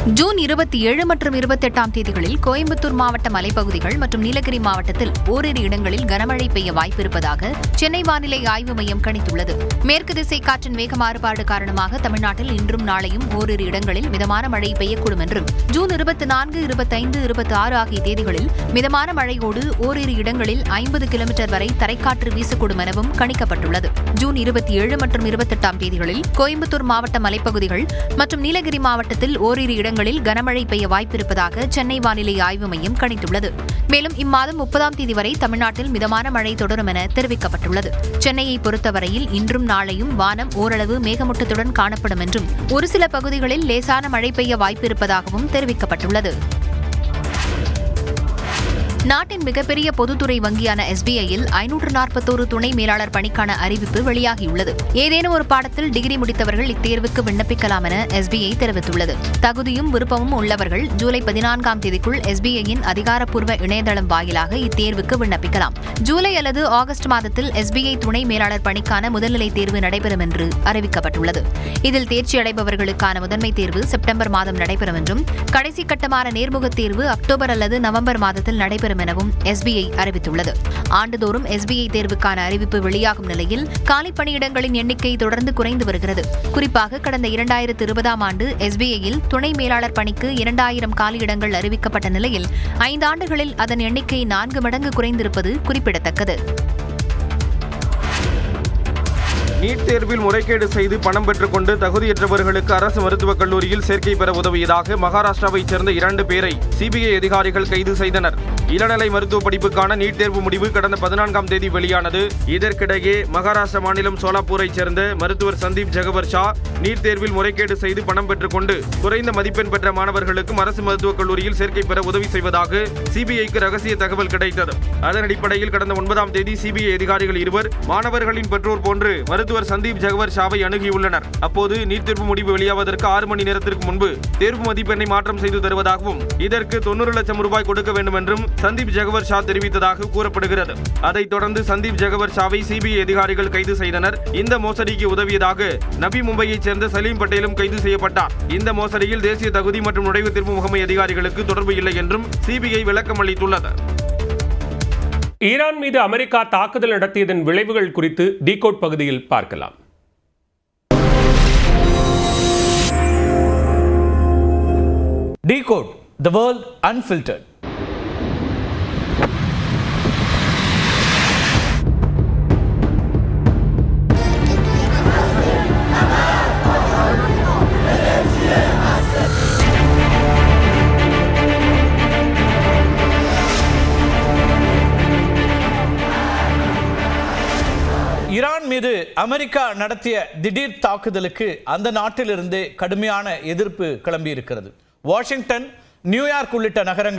June 27 மற்றும் 28 தேதிகளில் கோயம்புத்தூர் மாவட்ட மலைப்பகுதிகள் மற்றும் நீலகிரி மாவட்டத்தில் ஓரிரு இடங்களில் கனமழை பெய்ய வாய்ப்பிருப்பதாக சென்னை வானிலை ஆய்வு மையம் கணித்துள்ளது. மேற்கு திசை காற்றின் வேக மாறுபாடு காரணமாக தமிழ்நாட்டில் இன்றும் நாளையும் ஓரிரு இடங்களில் மிதமான மழை பெய்யக்கூடும் என்றும், ஜூன் 24, 25, 26 ஆகிய தேதிகளில் மிதமான மழையோடு ஓரிரு இடங்களில் 50 கிலோமீட்டர் வரை தரைக்காற்று வீசக்கூடும் எனவும் கணிக்கப்பட்டுள்ளது. ஜூன் 27 மற்றும் 28 தேதிகளில் கோயம்புத்தூர் மாவட்ட மலைப்பகுதிகள் மற்றும் நீலகிரி மாவட்டத்தில் ஓரிரு இடங்களில் கனமழை பெய்ய வாய்ப்பிருப்பதாக சென்னை வானிலை ஆய்வு மையம் கணித்துள்ளது. மேலும் இம்மாதம் 30 தேதி வரை தமிழ்நாட்டில் மிதமான மழை தொடரும் என தெரிவிக்கப்பட்டுள்ளது. சென்னையை பொறுத்தவரையில் இன்றும் நாளையும் வானம் ஓரளவு மேகமூட்டத்துடன் காணப்படும் என்றும், ஒரு சில பகுதிகளில் லேசான மழை பெய்ய வாய்ப்பிருப்பதாகவும் தெரிவிக்கப்பட்டுள்ளது. நாட்டின் மிகப்பெரிய பொதுத்துறை வங்கியான SBIயில் 541 துணை மேலாளர் பணிக்கான அறிவிப்பு வெளியாகியுள்ளது. ஏதேனும் ஒரு பாடத்தில் டிகிரி முடித்தவர்கள் இத்தேர்வுக்கு விண்ணப்பிக்கலாம் என SBI தெரிவித்துள்ளது. தகுதியும் விருப்பமும் உள்ளவர்கள் ஜூலை 14 தேதிக்குள் SBIயின் அதிகாரப்பூர்வ இணையதளம் வாயிலாக இத்தேர்வுக்கு விண்ணப்பிக்கலாம். ஜூலை அல்லது ஆகஸ்ட் மாதத்தில் SBI துணை மேலாளர் பணிக்கான முதல்நிலை தேர்வு நடைபெறும் என்று அறிவிக்கப்பட்டுள்ளது. இதில் தேர்ச்சி அடைபவர்களுக்கான முதன்மை தேர்வு செப்டம்பர் மாதம் நடைபெறும் என்றும், கடைசி கட்டமான நேர்முகத் தேர்வு அக்டோபர் அல்லது நவம்பர் மாதத்தில் நடைபெறும் எனவும் SBI அறிவித்துள்ளது. ஆண்டுதோறும் SBI தேர்வுக்கான அறிவிப்பு வெளியாகும் நிலையில் காலி பணியிடங்களின் எண்ணிக்கை தொடர்ந்து குறைந்து வருகிறது. குறிப்பாக கடந்த 2020 ஆண்டு SBIயில் துணை மேலாளர் பணிக்கு 2000 காலியிடங்கள் அறிவிக்கப்பட்ட நிலையில் 5 ஆண்டுகளில் அதன் எண்ணிக்கை 4 மடங்கு குறைந்திருப்பது குறிப்பிடத்தக்கது. நீட் தேர்வில் முறைகேடு செய்து பணம் பெற்றுக் கொண்டு தகுதியற்றவர்களுக்கு அரசு மருத்துவக் கல்லூரியில் சேர்க்கை பெற உதவியதாக மகாராஷ்டிராவைச் சேர்ந்த 2 பேரை CBI அதிகாரிகள் கைது செய்தனர். இளநிலை மருத்துவ படிப்புக்கான நீட் தேர்வு முடிவு கடந்த 14 தேதி வெளியானது. இதற்கிடையே மகாராஷ்டிரா மாநிலம் சோலாப்பூரைச் சேர்ந்த மருத்துவர் சந்தீப் ஜகவர் ஷா நீட் தேர்வில் முறைகேடு செய்து பணம் பெற்றுக் கொண்டு குறைந்த மதிப்பெண் பெற்ற மாணவர்களுக்கும் அரசு மருத்துவக் கல்லூரியில் சேர்க்கை பெற உதவி செய்வதாக CBIக்கு ரகசிய தகவல் கிடைத்தது. அதன் அடிப்படையில் கடந்த 9 தேதி CBI அதிகாரிகள் இருவர் மாணவர்களின் பெற்றோர் போன்று மருத்துவர் சந்தீப் ஜகவர் ஷாவை அணுகியுள்ளனர். அப்போது நீட் தேர்வு முடிவு வெளியாவதற்கு 6 மணி நேரத்திற்கு முன்பு தேர்வு மதிப்பெண்ணை மாற்றம் செய்து தருவதாகவும், இதற்கு 90 லட்சம் ரூபாய் கொடுக்க வேண்டும் என்றும் சந்தீப் ஜகவர் ஷா தெரிவித்ததாக கூறப்படுகிறது. அதைத் தொடர்ந்து சந்தீப் ஜகவர் ஷாவை CBI அதிகாரிகள் கைது செய்தனர். இந்த மோசடிக்கு உதவியதாக நபி மும்பையைச் சேர்ந்த சலீம் பட்டேலும் கைது செய்யப்பட்டார். இந்த மோசடியில் தேசிய தகுதி மற்றும் நுழைவுத் தேர்வு முகமை அதிகாரிகளுக்கு தொடர்பு இல்லை என்றும் CBI விளக்கம் அளித்துள்ளது. ஈரான் மீது அமெரிக்கா தாக்குதல் நடத்தியதன் விளைவுகள் குறித்து டிகோட் பகுதியில் பார்க்கலாம். Decode, the world unfiltered. Iran மீது அமெரிக்கா நடத்திய திடீர் தாக்குதலுக்கு அந்த நாட்டிலிருந்து கடுமையான எதிர்ப்பு கிளம்பியிருக்கிறது. வாஷிங்டன், நியூயார்க் உள்ளிட்ட நகரங்கள்